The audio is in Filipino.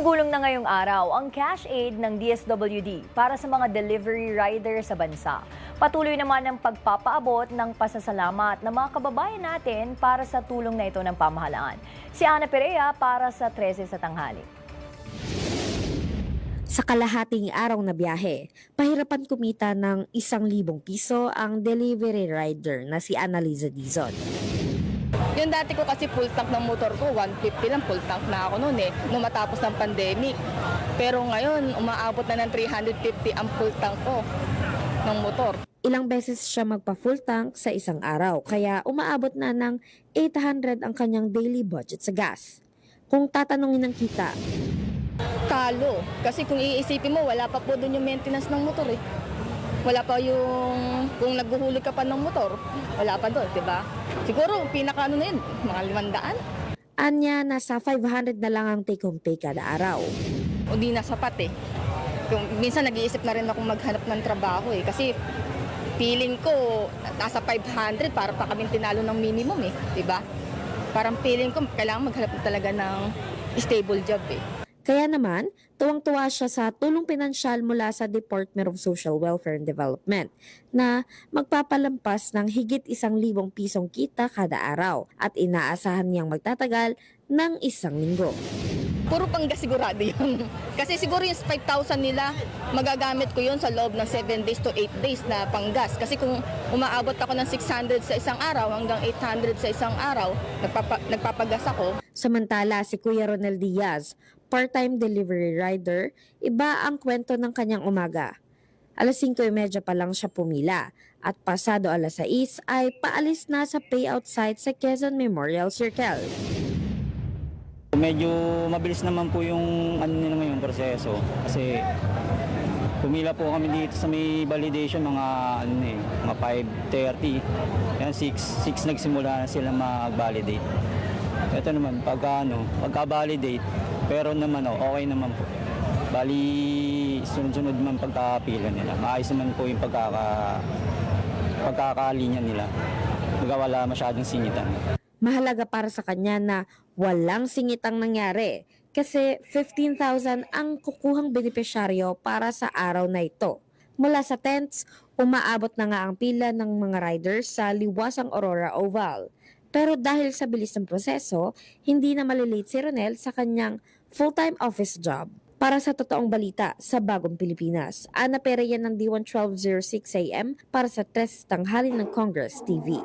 Gumugulong na ngayong araw ang cash aid ng DSWD para sa mga delivery rider sa bansa. Patuloy naman ang pagpapaabot ng pasasalamat ng mga kababayan natin para sa tulong na ito ng pamahalaan. Si Ana Perea para sa 13 sa tanghali. Sa kalahating araw na biyahe, pahirapan kumita ng 1,000 piso ang delivery rider na si Annaliza Dizon. Yung dati ko kasi full tank ng motor ko, 150 lang, full tank na ako noon nung matapos ng pandemic. Pero ngayon, umaabot na ng 350 ang full tank ko ng motor. Ilang beses siya magpa-full tank sa isang araw, kaya umaabot na ng 800 ang kanyang daily budget sa gas. Kung tatanungin ng kita, Talo. Kasi kung iisipin mo, wala pa po doon yung maintenance ng motor Wala pa yung, kung naghuhulog ka pa ng motor, wala pa doon, di ba? Siguro, pinaka na yun, mga 500. anya nasa 500 na lang ang take-home pay kada araw. O di na sapat Kung, minsan nag-iisip na rin ako maghanap ng trabaho kasi feeling ko nasa 500 para pa kami tinalo ng minimum di ba? Parang feeling ko kailangan maghanap talaga ng stable job Kaya naman, tuwang-tuwa siya sa tulong pinansyal mula sa Department of Social Welfare and Development na magpapalampas ng higit 1,000 pisong kita kada araw at inaasahan niyang magtatagal ng 1 linggo. Puro panggas sigurado yun. Kasi siguro yung 5,000 nila, magagamit ko yun sa loob ng 7 days to 8 days na panggas. Kasi kung umaabot ako ng 600 sa isang araw hanggang 800 sa isang araw, nagpapagas ako. Samantala, si Kuya Ronel Diaz, part-time delivery rider, iba ang kwento ng kanyang umaga. Alas 5:30 pa lang siya pumila at pasado alas 6 ay paalis na sa payout site sa Quezon Memorial Circle. Medyo mabilis naman po yung nila ngayong proseso kasi pumila po kami dito sa may validation mga mga 5:30. Yan 6 nagsimula na sila mag-validate. Ito naman pagka-validate pero naman okay naman po. Bali sunod-sunod man pagkapila nila. Maayos naman po yung pagkakalinya nila. Wala masyadong singitan. Mahalaga para sa kanya na walang singitang nangyari kasi 15,000 ang kukuhang benepisyaryo para sa araw na ito. Mula sa tents, umaabot na nga ang pila ng mga riders sa liwasang Aurora Oval. Pero dahil sa bilis ng proseso, hindi na malilate si Ronel sa kanyang full-time office job. Para sa totoong balita sa Bagong Pilipinas, Ana Perea ng D1 1206 AM para sa 3 tanghali ng Congress TV.